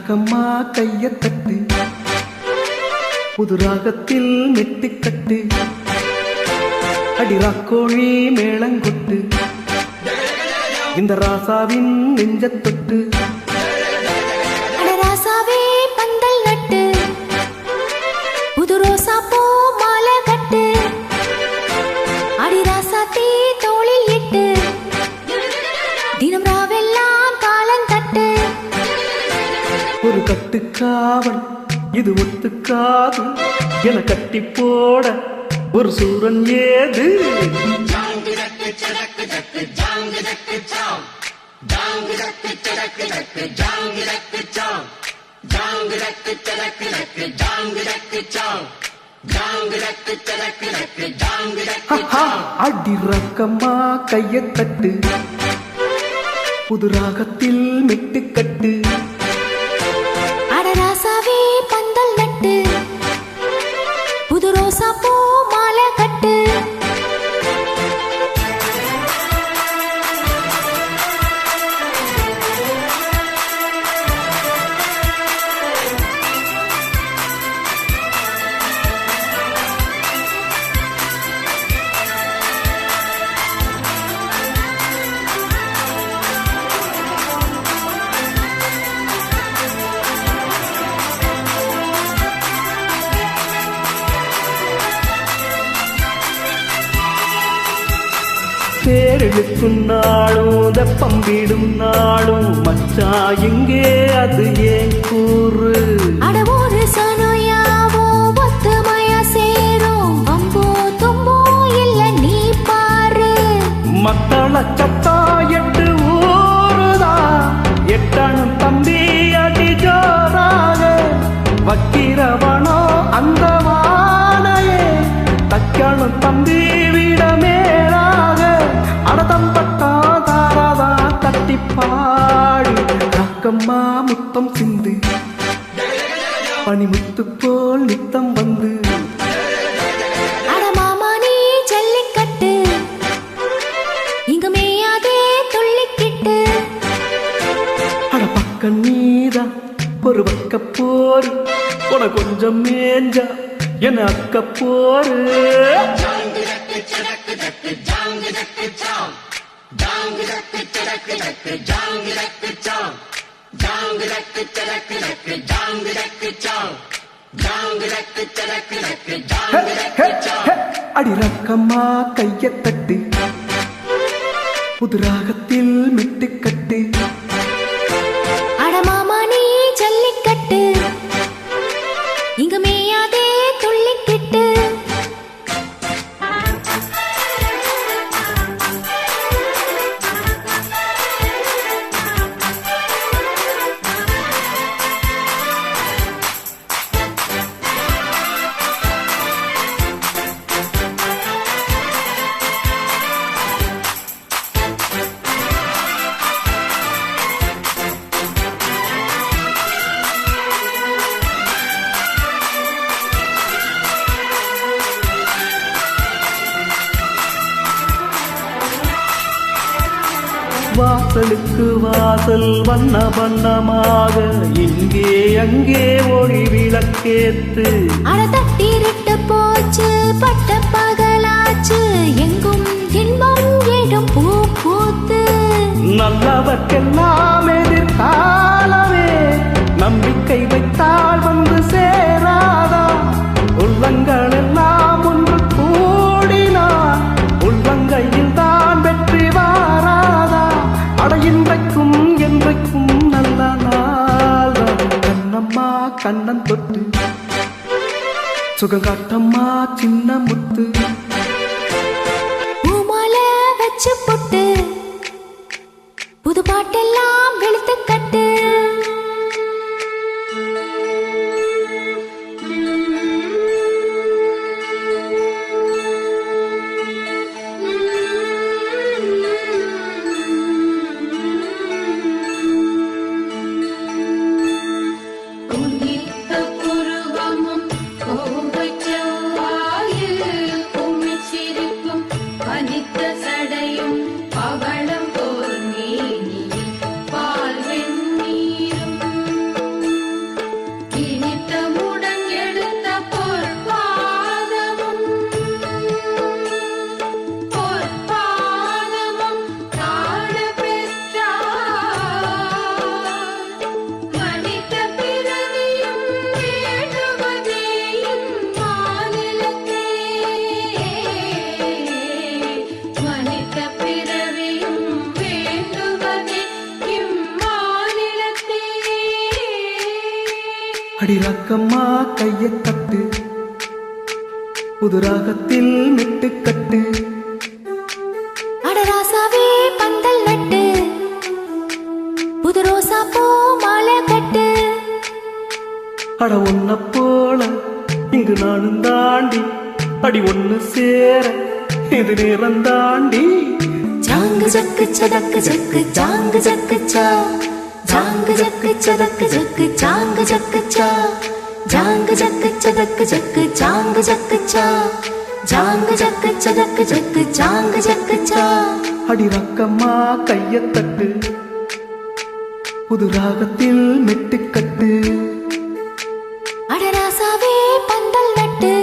ராக்கம்மா கையத்தட்டு புது ராகத்தில் மெட்டுக்கட்டு அடிராக்கோழி மேளங்கொட்டு இந்த ராசாவின் நெஞ்சத்தொட்டு ராசாவே பந்தல் நட்டு புது ரோசா பூ மாலை கட்டு அடி ராசாத்தி தோளில் இட்டு தினம் ராவெல்லாம் காலந்தட்டு ஒரு கட்டுக்காவல் இது ஒத்துக்காது என கட்டி போட ஒரு சூரன் ஏது அடி ரக்கம்மா கையத்தட்டு புது ராகத்தில் மெட்டுக்கட்டு ராசாவே பந்தல் நட்டு புது ரோசா பூ மாலை கட்டு தேரெழுக்கும் நாளும் தெப்பம் வீடும் நாளும் மச்சா எங்கே அது ஏன் கூறு அடவோரு சனோயாவோ ஒத்துமையா சேரும் வம்போ தும்போ இல்ல நீ பாரு மக்கள சத்தா எட்டு ஊருதா எட்டணும் தம்பி அடி ஜோராக வக்கிரவனோ அந்த வானையே தக்கணும் தம்பி விடமேறாக அடதம்பட்டா தாராதா தட்டிப்பாடி ராக்கம்மா முத்தம் சிந்து பனிமுத்து போல் நித்தம் வந்து அடமாமா நீ ஜல்லிக்கட்டு இங்கு மேயாதே துள்ளிக்கிட்டு அட பக்கம் நீதா ஒரு பக்க போரு உன கொஞ்சம் மேஞ்சா என அக்க போரு அடி ரக்கம்மா கையத்தட்டு புது ராகத்தில் மெட்டுக்கட்டு அடமாமா நீ ஜல்லிக்கட்டு இங்கு மேயாதே துள்ளிக்கிட்டு வாசலுக்கு வாசல் வண்ண வண்ணமாக இங்கே அங்கே ஒளி விளக்கேத்து அட தட்டிருட்டு போச்சு பட்ட பகலாச்சு எங்கும் இன்பம் ஏடும் பூ பூத்து நல்லவர்க்கெல்லாம் எதிர்காலமே நம்பிக்கை வைத்தால் வந்து சேராதா உள்ளங்கள் எல்லாம் ஒன்று கூடினார் உள்ளங்கையில் தான் வெற்றி வாராதா அட இன்றைக்கும் என்றைக்கும் நல்ல நாள் கண்ணம்மா கண்ணன் தொட்டு சுகம் காட்டம்மா சின்ன முத்து பூமாலை வச்சு போட்டு புது பாட்டெல்லாம் வெளுத்து கட்டு புருவமும் கோவை செவ்வாயில் அடி ரக்கம்மா கையை தட்டு புது ராகத்தில் மெட்டுக்கட்டு அடராசாவே பந்தல் நட்டு புது ரோசா பூ மாலை கட்டு அட ஒன்ன போல இங்கு நானும் தாண்டி அடி ஒன்னு சேர இது நேரம் தாண்டி ஜாங்கு ஜக்கு சதக்கு ஜக்கு ஜாங்கு ஜக்கு சா ஜாங்கு ஜக்கு சதக்கு ஜக்கு ஜாங்கு ஜக்கு சா ஜாங்கு ஜக்கு சதக்கு ஜக்கு ஜாங்கு ஜக்கு சா ஜாங்கு ஜக்கு சதக்கு ஜக்கு ஜாங்கு ஜக்கு சா அடி ரக்கம்மா கையை தட்டு புது ராகத்தில் மெட்டுக்கட்டு அடராசாவே பந்தல் நட்டு